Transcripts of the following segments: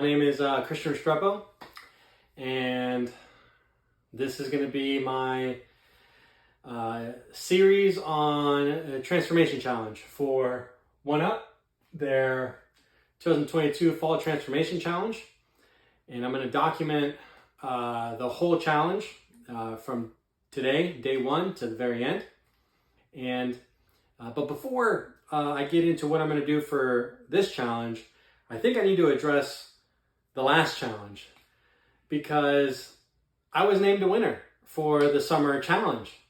My name is Christian Restrepo, and this is going to be my series on a transformation challenge for OneUp, their 2022 Fall Transformation Challenge. And I'm going to document the whole challenge from today, day one, to the very end. And but before I get into what I'm going to do for this challenge, I think I need to address the last challenge, because I was named a winner for the summer challenge,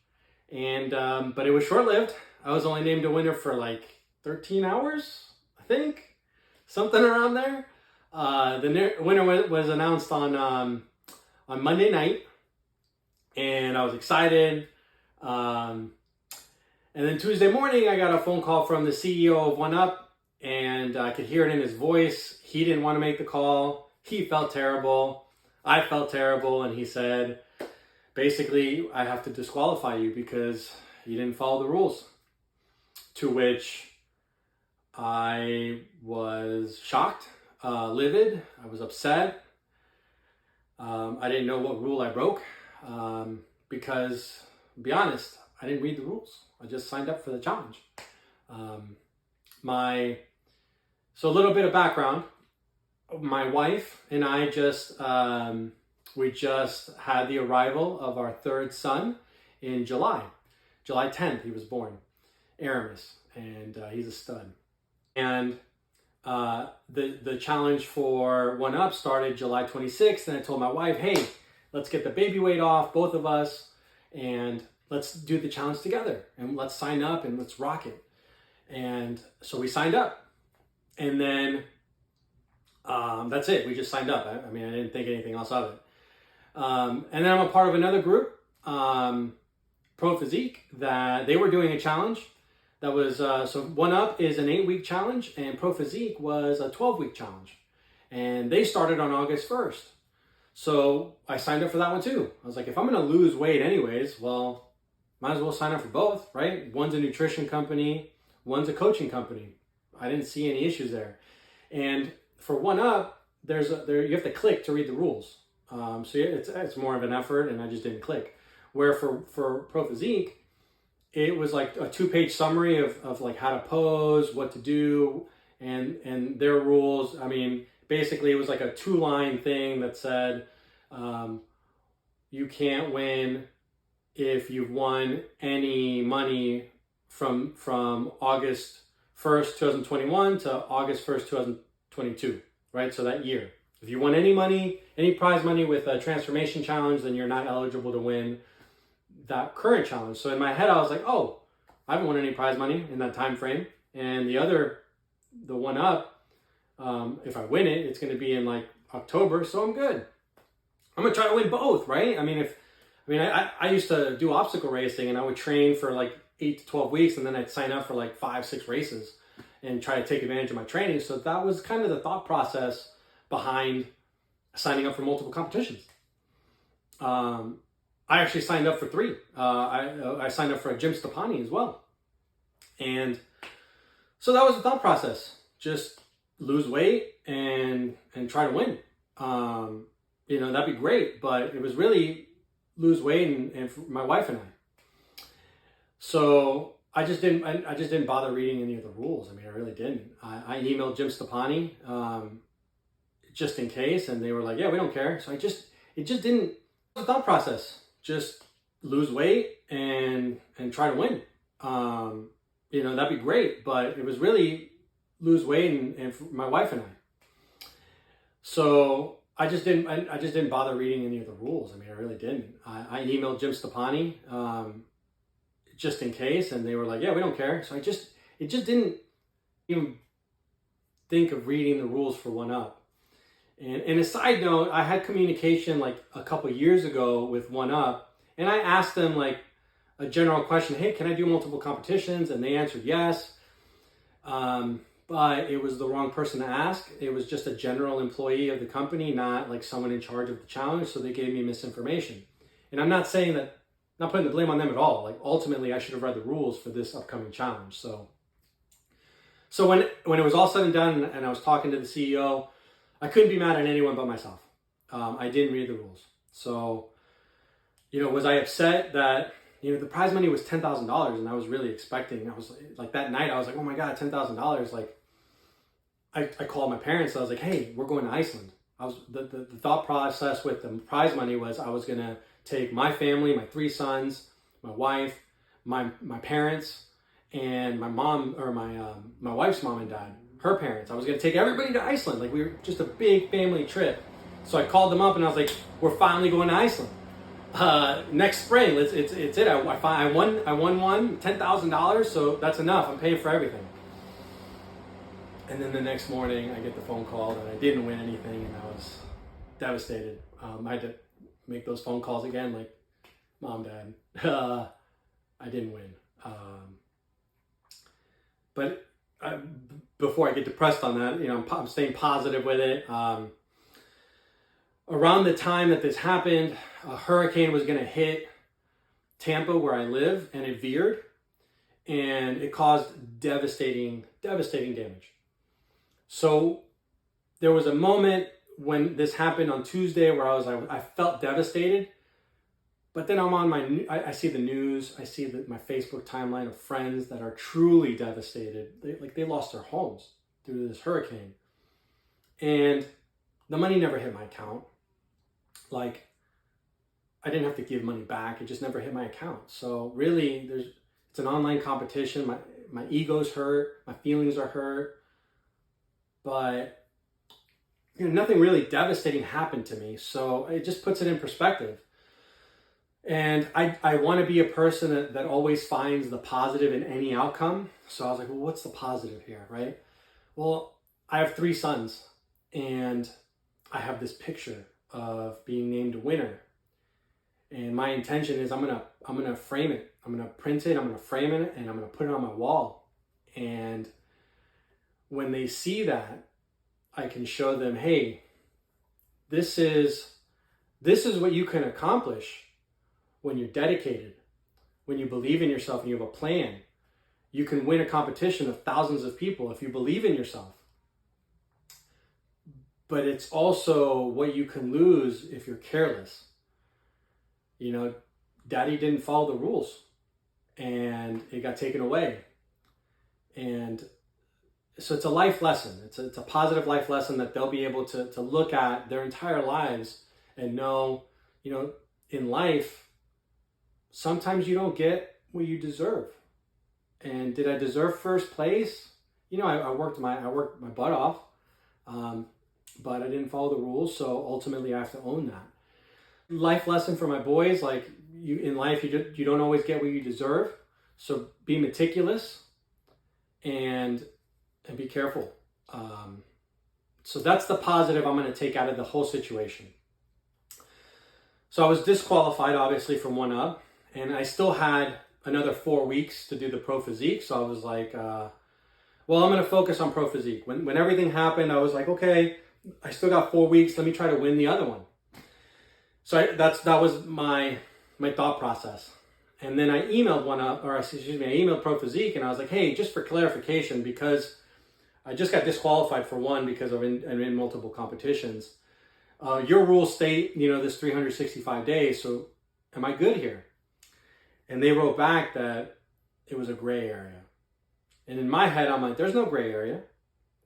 and but it was short-lived. I was only named a winner for like 13 hours, I think, something around there. The winner was announced on Monday night, and I was excited. And then Tuesday morning, I got a phone call from the CEO of OneUp, and I could hear it in his voice. He didn't want to make the call. He felt terrible. I felt terrible. And he said, basically, I have to disqualify you because you didn't follow the rules. To which I was shocked, livid. I was upset. I didn't know what rule I broke because, to be honest, I didn't read the rules. I just signed up for the challenge. So a little bit of background. My wife and I we just had the arrival of our third son in July 10th. He was born, Aramis, and he's a stud. And the challenge for OneUp started July 26th, and I told my wife, hey, let's get the baby weight off, both of us, and let's do the challenge together, and let's sign up and let's rock it. And so we signed up, and then that's it. We just signed up. I mean, I didn't think anything else of it. And then I'm a part of another group, Pro Physique, that they were doing a challenge that was, so OneUp is an 8-week challenge, and Pro Physique was a 12-week challenge. And they started on August 1st. So I signed up for that one too. I was like, if I'm going to lose weight anyways, well, might as well sign up for both, right? One's a nutrition company, one's a coaching company. I didn't see any issues there. And for OneUp, you have to click to read the rules. So it's more of an effort, and I just didn't click. Where for Pro Physique, it was like a 2-page summary of like how to pose, what to do, and their rules. I mean, basically it was like a 2-line thing that said, you can't win if you've won any money from August 1st, 2021 to August 1st, 2022, right? So that year. If you won any money, any prize money with a transformation challenge, then you're not eligible to win that current challenge. So in my head, I was like, oh, I haven't won any prize money in that time frame. And the OneUp, if I win it, it's going to be in like October, so I'm good. I'm going to try to win both, right? I used to do obstacle racing, and I would train for like 8 to 12 weeks, and then I'd sign up for like 5-6 races and try to take advantage of my training. So that was kind of the thought process behind signing up for multiple competitions. I actually signed up for 3. I signed up for a Jim Stoppani as well. And so that was the thought process. Just lose weight and try to win. That'd be great, but it was really lose weight and for my wife and I. So I just didn't bother reading any of the rules. I mean, I really didn't. I emailed Jim Stoppani just in case, and they were like, yeah, we don't care. So it just didn't, the thought process, just lose weight and try to win. That'd be great, but it was really lose weight and for my wife and I. So I just didn't bother reading any of the rules. I mean, I really didn't. I emailed Jim Stoppani just in case, and they were like, yeah, we don't care. So it just didn't even think of reading the rules for OneUp. And a side note, I had communication like a couple years ago with OneUp, and I asked them like a general question, hey, can I do multiple competitions? And they answered yes. But it was the wrong person to ask. It was just a general employee of the company, not like someone in charge of the challenge. So they gave me misinformation. And I'm not saying that, not putting the blame on them at all. Like ultimately, I should have read the rules for this upcoming challenge. So when it was all said and done, and I was talking to the CEO, I couldn't be mad at anyone but myself. I didn't read the rules. So, was I upset that, the prize money was $10,000 and I was really expecting, I was like that night, I was like, oh my God, $10,000. Like I called my parents. I was like, hey, we're going to Iceland. The thought process with the prize money was I was going to take my family, my 3 sons, my wife, my parents, and my mom, or my wife's mom and dad, her parents. I was going to take everybody to Iceland. Like, we were just a big family trip. So I called them up and I was like, we're finally going to Iceland. Next spring, it's it. I won $10,000, so that's enough. I'm paying for everything. And then the next morning, I get the phone call that I didn't win anything, and I was devastated. I had to make those phone calls again, like, Mom, Dad, I didn't win. But before I get depressed on that, I'm staying positive with it. Around the time that this happened, a hurricane was going to hit Tampa, where I live, and it veered, and it caused devastating damage. So there was a moment when this happened on Tuesday where I felt devastated, but then I'm on I see the news, I see my Facebook timeline of friends that are truly devastated. They lost their homes due to this hurricane, and the money never hit my account. Like, I didn't have to give money back. It just never hit my account. So really, it's an online competition. My ego's hurt. My feelings are hurt. But nothing really devastating happened to me. So it just puts it in perspective. And I want to be a person that always finds the positive in any outcome. So I was like, well, what's the positive here, right? Well, I have 3 sons, and I have this picture of being named a winner. And my intention is I'm gonna frame it. I'm gonna print it, I'm gonna frame it, and I'm gonna put it on my wall. And when they see that, I can show them, hey, this is what you can accomplish when you're dedicated, when you believe in yourself and you have a plan. You can win a competition of thousands of people if you believe in yourself. But it's also what you can lose if you're careless. Daddy didn't follow the rules, and it got taken away. And so it's a life lesson. It's a positive life lesson that they'll be able to look at their entire lives and know, in life, sometimes you don't get what you deserve. And did I deserve first place? I worked my butt off, but I didn't follow the rules. So ultimately, I have to own that. Life lesson for my boys: like, in life, you don't always get what you deserve. So be meticulous and be careful. So that's the positive I'm going to take out of the whole situation. So I was disqualified, obviously, from 1UP, and I still had another 4 weeks to do the Pro Physique. So I was like, well, I'm going to focus on Pro Physique. When everything happened, I was like, okay, I still got 4 weeks. Let me try to win the other one. So that was my thought process. And then I emailed I emailed Pro Physique, and I was like, hey, just for clarification, because I just got disqualified for one because I'm in multiple competitions. Your rules state, this 365 days. So am I good here? And they wrote back that it was a gray area. And in my head, I'm like, there's no gray area.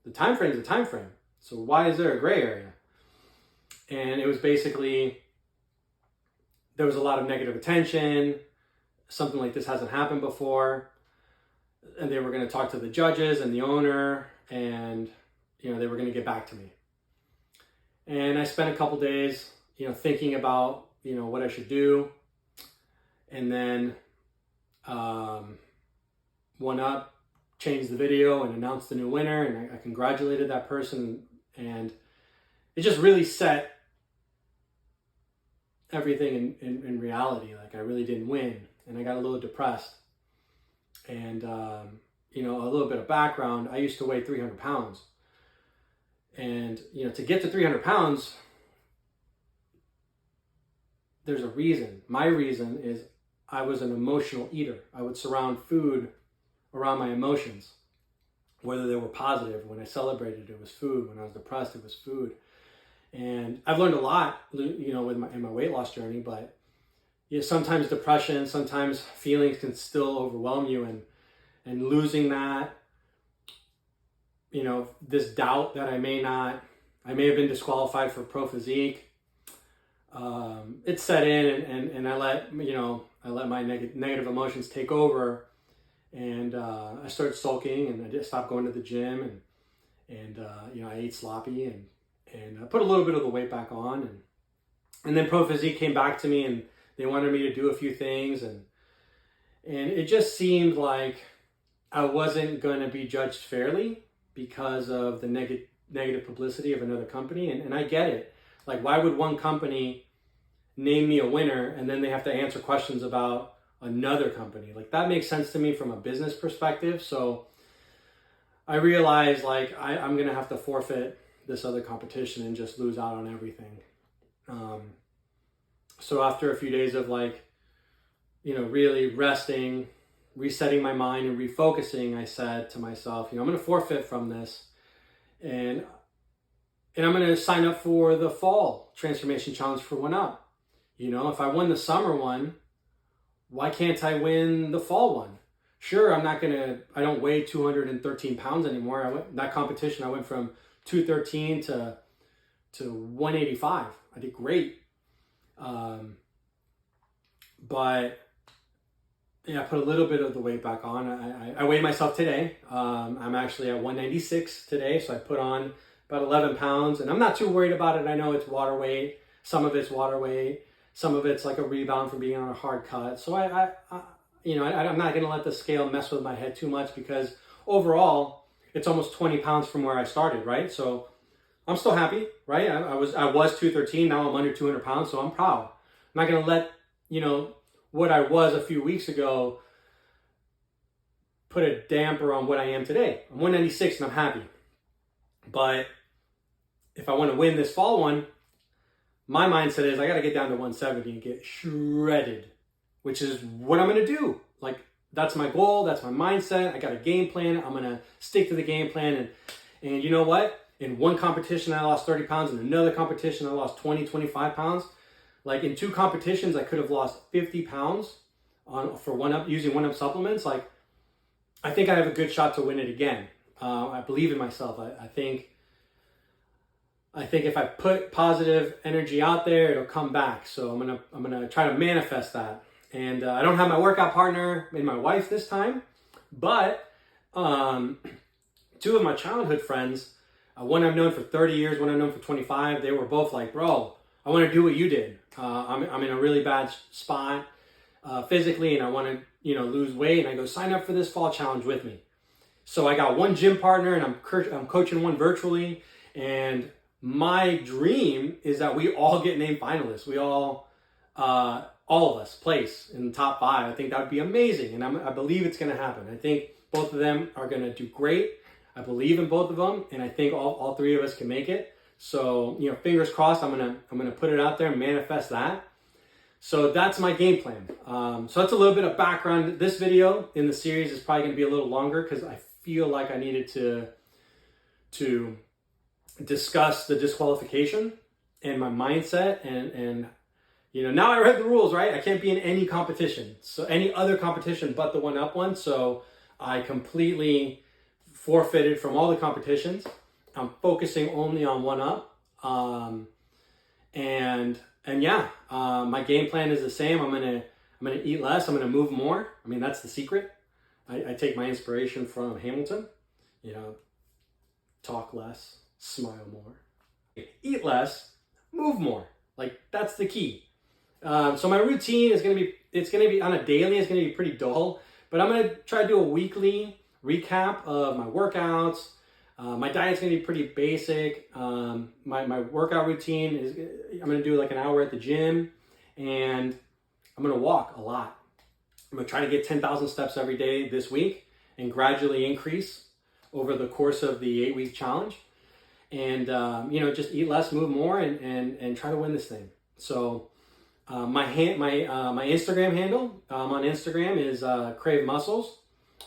The time frame is a time frame. So why is there a gray area? And it was basically, there was a lot of negative attention. Something like this hasn't happened before. And they were going to talk to the judges and the owner, and they were going to get back to me. And I spent a couple days thinking about what I should do. And then 1UP changed the video and announced the new winner, and I congratulated that person, and it just really set everything in reality. Like, I really didn't win, and I got a little depressed. And a little bit of background: I used to weigh 300 pounds, and to get to 300 pounds, there's a reason. My reason is I was an emotional eater. I would surround food around my emotions, whether they were positive. When I celebrated, it was food. When I was depressed, it was food. And I've learned a lot, in my weight loss journey, but sometimes depression, sometimes feelings can still overwhelm you, and losing that, this doubt that I may have been disqualified for Pro Physique. It set in, and I let my negative emotions take over, and I started sulking, and I just stopped going to the gym, and I ate sloppy, and I put a little bit of the weight back on, and then Pro Physique came back to me, and they wanted me to do a few things, and it just seemed like I wasn't going to be judged fairly because of the negative publicity of another company, and I get it. Like, why would one company name me a winner and then they have to answer questions about another company? Like, that makes sense to me from a business perspective. So I realized, like, I'm going to have to forfeit this other competition and just lose out on everything. So after a few days of really resting, resetting my mind and refocusing, I said to myself, I'm going to forfeit from this, and I'm going to sign up for the fall transformation challenge for One Up. If I won the summer one, why can't I win the fall one? Sure, I don't weigh 213 pounds anymore. That competition, I went from 213 to 185. I did great. But yeah, I put a little bit of the weight back on. I weighed myself today. I'm actually at 196 today, so I put on about 11 pounds, and I'm not too worried about it. I know it's water weight. Some of it's water weight. Some of it's like a rebound from being on a hard cut. So I'm not going to let the scale mess with my head too much, because overall, it's almost 20 pounds from where I started, right? So I'm still happy, right? I was 213. Now I'm under 200 pounds, so I'm proud. I'm not going to let, what I was a few weeks ago put a damper on what I am today. I'm 196 and I'm happy. But if I want to win this fall one, my mindset is I got to get down to 170 and get shredded, which is what I'm going to do. Like, that's my goal. That's my mindset. I got a game plan. I'm going to stick to the game plan. And you know what? In one competition, I lost 30 pounds. In another competition, I lost 20, 25 pounds. Like, in two competitions, I could have lost 50 pounds using One Up supplements. Like, I think I have a good shot to win it again. I believe in myself. I think if I put positive energy out there, it'll come back. So I'm gonna try to manifest that. And I don't have my workout partner and my wife this time, but two of my childhood friends, one I've known for 30 years, one I've known for 25. They were both like, "Bro, I want to do what you did. I'm in a really bad spot physically, and I want to lose weight." And I go, "Sign up for this fall challenge with me." So I got one gym partner, and I'm coaching one virtually. And my dream is that we all get named finalists. We all of us place in the top 5. I think that would be amazing, and I believe it's going to happen. I think both of them are going to do great. I believe in both of them, and I think all 3 of us can make it. So, fingers crossed. I'm gonna put it out there and manifest that. So that's my game plan. So that's a little bit of background. This video in the series is probably gonna be a little longer because I feel like I needed to discuss the disqualification and my mindset, and now I read the rules, right? I can't be in any competition, so any other competition but the One Up one. So I completely forfeited from all the competitions. I'm focusing only on One Up, and my game plan is the same. I'm gonna eat less. I'm gonna move more. I mean, that's the secret. I take my inspiration from Hamilton. Talk less, smile more, eat less, move more. Like, that's the key. So my routine is gonna be on a daily. It's gonna be pretty dull, but I'm gonna try to do a weekly recap of my workouts. My diet's gonna be pretty basic. My workout routine is, I'm gonna do like an hour at the gym, and I'm gonna walk a lot. I'm gonna try to get 10,000 steps every day this week and gradually increase over the course of the 8-week challenge. And just eat less, move more, and try to win this thing. So my Instagram handle on Instagram is Crave Muscles.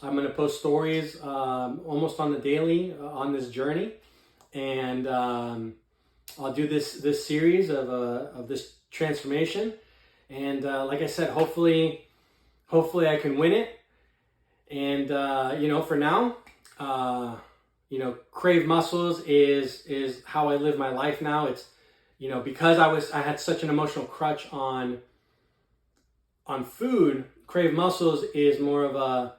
I'm going to post stories almost on the daily on this journey, and I'll do this series of this transformation, and like I said, hopefully I can win it. And for now, Crave Muscles is how I live my life now. It's because I had such an emotional crutch on food. Crave Muscles is more of a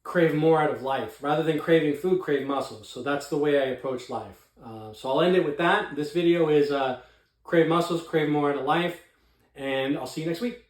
crave more out of life. Rather than craving food, crave muscles. So that's the way I approach life. So I'll end it with that. This video is crave muscles, crave more out of life, and I'll see you next week.